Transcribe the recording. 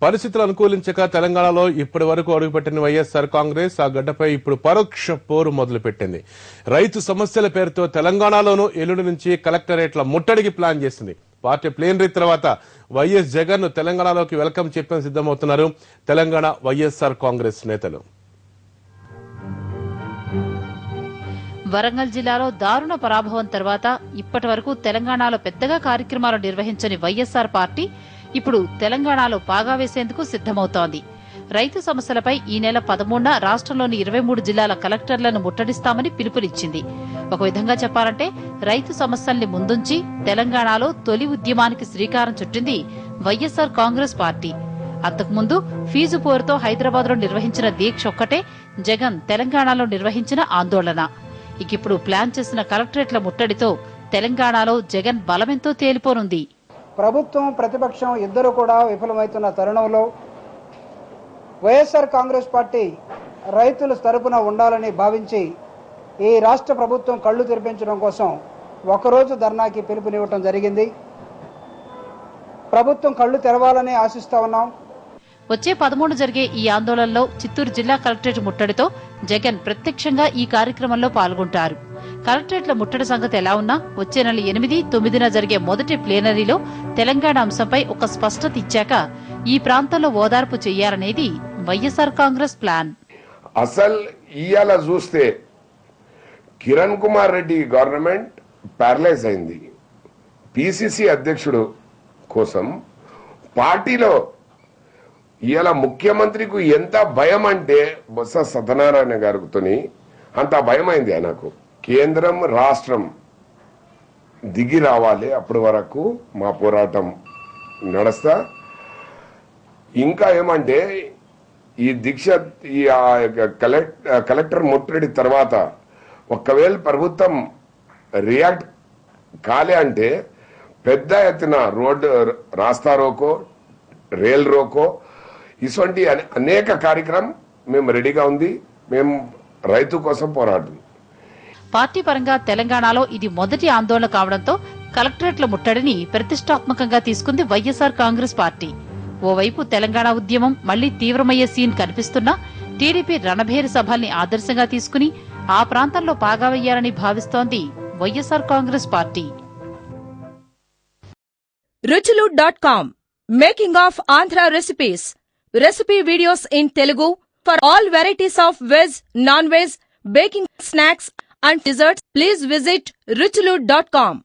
పరిస్థితులు అనుకూలించక తెలంగాణలో ఇప్పటి వరకు అడుగుపెట్టిన వైఎస్ఆర్ కాంగ్రెస్ ఆ గడ్డపై ఇప్పుడు పరోక్ష పోరు మొదలుపెట్టింది. రైతు సమస్యల పేరుతో తెలంగాణలోనూ ఎల్లుండి నుంచి కలెక్టరేట్ల ముట్టడికి ప్లాన్ చేసింది. పార్టీ ప్లేనరీ తర్వాత వైఎస్ జగన్ ను తెలంగాణలోకి వెల్కమ్ చెప్పేందుకు సిద్దమవుతున్నారు తెలంగాణ వైఎస్ఆర్ కాంగ్రెస్ నేతలు. వరంగల్ జిల్లాలో దారుణ పరాభవం తర్వాత ఇప్పటి వరకు తెలంగాణలో పెద్దగా కార్యక్రమాలు నిర్వహించని వైఎస్ఆర్ పార్టీ ఇప్పుడు తెలంగాణలో పాగా వేసేందుకు సిద్దమవుతోంది. రైతు సమస్యలపై ఈ నెల 13న రాష్ట్రంలోని 23 జిల్లాల కలెక్టర్లను ముట్టడిస్తామని పిలుపునిచ్చింది. ఒక విధంగా చెప్పాలంటే రైతు సమస్యల్ని ముందుంచి తెలంగాణలో తొలి ఉద్యమానికి శ్రీకారం చుట్టింది వైఎస్ఆర్ కాంగ్రెస్ పార్టీ. అంతకుముందు ఫీజు పోరుతో హైదరాబాద్లో నిర్వహించిన దీక్ష ఒక్కటే జగన్ తెలంగాణలో నిర్వహించిన ఆందోళన. ఇకిప్పుడు ప్లాన్ చేసిన కలెక్టరేట్ల ముట్టడితో తెలంగాణలో జగన్ బలమెంతో తేలిపోనుంది. ప్రభుత్వం ప్రతిపక్షం ఇద్దరు కూడా విఫలమవుతున్న తరుణంలో వైఎస్ఆర్ కాంగ్రెస్ పార్టీ రైతుల తరపున ఉండాలని భావించి ఈ రాష్ట్ర ప్రభుత్వం కళ్లు తెరిపించడం కోసం ఒకరోజు ధర్నాకి పిలుపునివ్వడం జరిగింది. ప్రభుత్వం కళ్లు తెరవాలని ఆశిస్తా ఉన్నాం. వచ్చే 13 జరిగే ఈ ఆందోళనలో చిత్తూరు జిల్లా కలెక్టరేట్ ముట్టడితో జగన్ ప్రత్యక్షంగా ఈ కార్యక్రమంలో పాల్గొంటారు. కలెక్టరేట్ల ముట్టడి సంగతి ఎలా ఉన్నా వచ్చే నెల 8, 9న జరిగే మొదటి ప్లేనరీలో తెలంగాణ అంశంపై ఒక స్పష్టత ఇచ్చాక ఈ ప్రాంతంలో ఓదార్పు చెయ్యాలనేది వైఎస్ఆర్ కాంగ్రెస్ ప్లాన్. అసలు ఇయాల చూస్తే కిరణ్ కుమార్ రెడ్డి గవర్నమెంట్ ప్యారలైజ్ అయింది. పిసిసి అధ్యక్షుడు కోసం పార్టీలో ఇవాళ ముఖ్యమంత్రికి ఎంత భయం అంటే బొత్స సత్యనారాయణ గారితోని అంత భయం అయింది ఆయనకు. కేంద్రం రాష్ట్రం దిగి రావాలి, అప్పటి వరకు మా పోరాటం నడుస్తా. ఇంకా ఏమంటే ఈ దీక్ష ఈ కలెక్టర్ ముట్టడి తర్వాత ఒకవేళ ప్రభుత్వం రియాక్ట్ కాలే అంటే పెద్ద ఎత్తున రోడ్డు రాస్తా రోకో, రైల్ రోకో ఇటువంటి అనేక కార్యక్రమం మేము రెడీగా ఉంది. మేము రైతు కోసం పోరాడుతున్నాం. పార్టీ పరంగా తెలంగాణలో ఇది మొదటి ఆందోళన కావడంతో కలెక్టరేట్ల ముట్టడిని ప్రతిష్టాత్మకంగా తీసుకుంది వైఎస్ఆర్ కాంగ్రెస్ పార్టీ. ఓవైపు తెలంగాణ ఉద్యమం మళ్లీ తీవ్రమయ్యే సీన్ కనిపిస్తున్నా టీడీపీ రణభేరి సభల్ని ఆదర్శంగా తీసుకుని ఆ ప్రాంతంలో పాగా వేయాలని భావిస్తోంది YSR Congress party. ruchulu.com Making of Andhra recipes. Recipe videos in Telugu for all varieties of veg, non-veg, baking snacks and desserts. Please visit ruchulu.com.